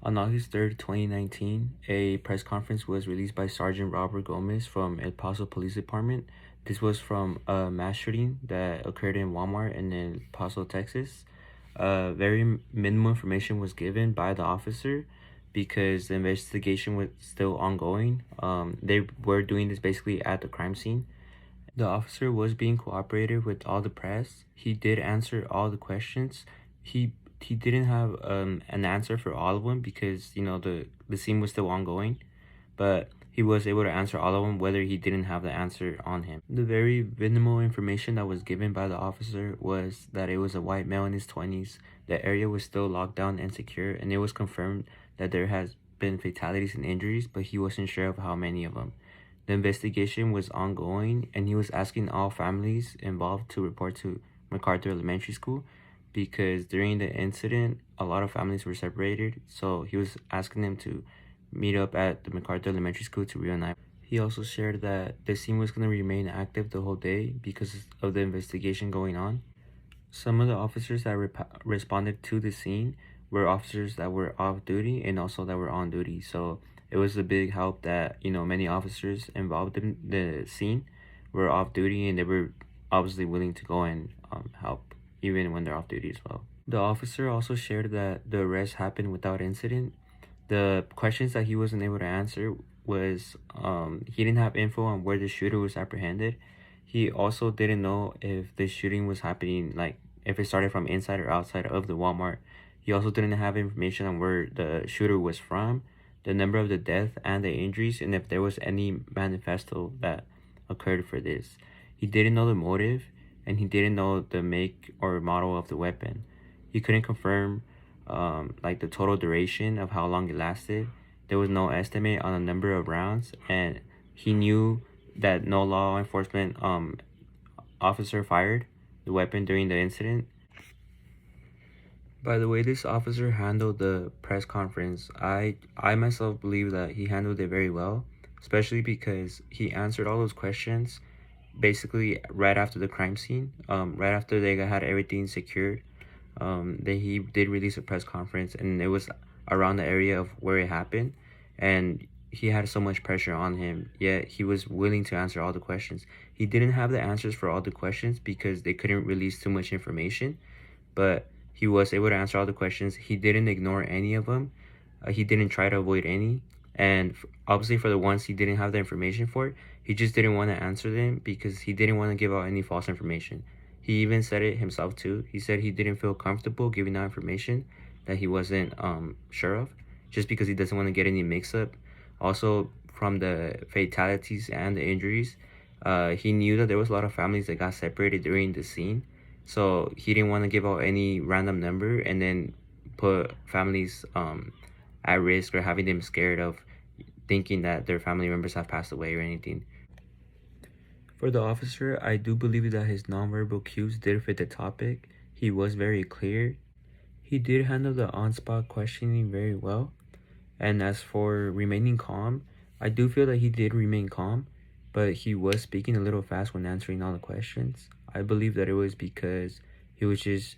On August 3rd, 2019, a press conference was released by Sergeant Robert Gomez from El Paso Police Department. This was from a mass shooting that occurred in Walmart in El Paso, Texas. Very minimal information was given by the officer because the investigation was still ongoing. They were doing this basically at the crime scene. The officer was being cooperative with all the press. He did answer all the questions. He he didn't have an answer for all of them because the scene was still ongoing, but he was able to answer all of them whether he didn't have the answer on him. The very minimal information that was given by the officer was that it was a white male in his 20s. The area was still locked down and secure, and it was confirmed that there has been fatalities and injuries, but he wasn't sure of how many of them. The investigation was ongoing, and he was asking all families involved to report to MacArthur Elementary School because during the incident, a lot of families were separated. So he was asking them to meet up at the MacArthur Elementary School to reunite. He also shared that the scene was going to remain active the whole day because of the investigation going on. Some of the officers that responded to the scene were officers that were off duty and also that were on duty. So it was a big help that, many officers involved in the scene were off duty and they were obviously willing to go and help even when they're off duty as well. The officer also shared that the arrest happened without incident. The questions that he wasn't able to answer was he didn't have info on where the shooter was apprehended. He also didn't know if the shooting was happening, like if it started from inside or outside of the Walmart. He also didn't have information on where the shooter was from, the number of the death and the injuries, and if there was any manifesto that occurred for this. He didn't know the motive, and he didn't know the make or model of the weapon. He couldn't confirm like the total duration of how long it lasted. There was no estimate on the number of rounds, and he knew that no law enforcement officer fired the weapon during the incident. By the way this officer handled the press conference, I myself believe that he handled it very well, especially because he answered all those questions basically right after the crime scene, right after they had everything secured. He did release a press conference, and it was around the area of where it happened, and he had so much pressure on him, yet he was willing to answer all the questions. He didn't have the answers for all the questions because they couldn't release too much information, but he was able to answer all the questions. He didn't ignore any of them. He didn't try to avoid any. And obviously, for the ones he didn't have the information for, he just didn't want to answer them because he didn't want to give out any false information. He even said it himself too. He said he didn't feel comfortable giving out information that he wasn't sure of, just because he doesn't want to get any mix up. Also, from the fatalities and the injuries, he knew that there was a lot of families that got separated during the scene, so he didn't want to give out any random number and then put families at risk or having them scared of thinking that their family members have passed away or anything. For the officer, I do believe that his nonverbal cues did fit the topic. He was very clear. He did handle the on-spot questioning very well. And as for remaining calm, I do feel that he did remain calm, but he was speaking a little fast when answering all the questions. I believe that it was because he was just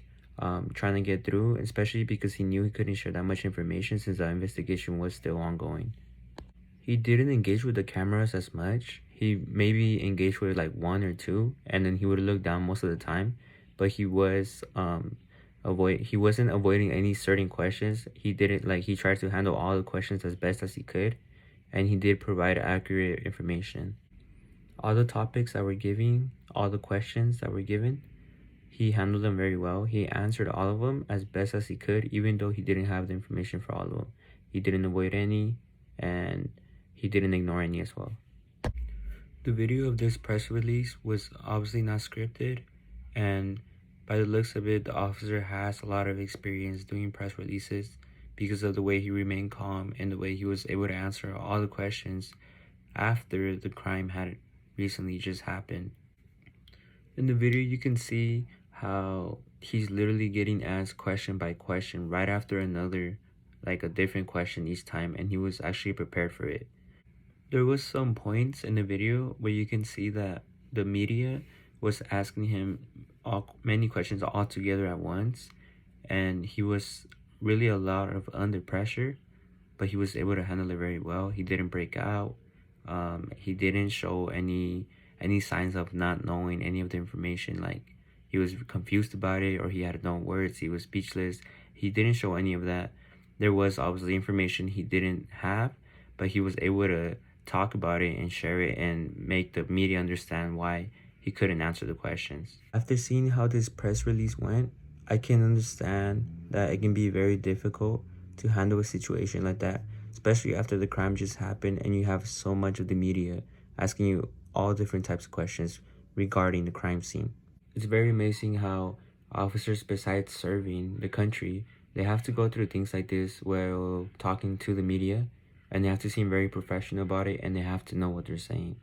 trying to get through, especially because he knew he couldn't share that much information since the investigation was still ongoing. He didn't engage with the cameras as much. He maybe engaged with like one or two, and then he would look down most of the time. But he wasn't avoiding any certain questions. He didn't like he tried to handle all the questions as best as he could, and he did provide accurate information. All the topics that were given, all the questions that were given, he handled them very well. He answered all of them as best as he could, even though he didn't have the information for all of them. He didn't avoid any, and he didn't ignore any as well. The video of this press release was obviously not scripted, and by the looks of it, the officer has a lot of experience doing press releases because of the way he remained calm and the way he was able to answer all the questions after the crime had recently just happened. In the video, you can see how he's literally getting asked question by question right after another, like a different question each time, and he was actually prepared for it. There was some points in the video where you can see that the media was asking him many questions all together at once, and he was really a lot of under pressure. but he was able to handle it very well. He didn't break out. He didn't show any signs of not knowing any of the information. Like he was confused about it, or he had no words. He was speechless. He didn't show any of that. There was obviously information he didn't have, but he was able to talk about it and share it and make the media understand why he couldn't answer the questions. After seeing how this press release went, I can understand that it can be very difficult to handle a situation like that, especially after the crime just happened and you have so much of the media asking you all different types of questions regarding the crime scene. It's very amazing how officers, besides serving the country, they have to go through things like this while talking to the media, and they have to seem very professional about it, and they have to know what they're saying.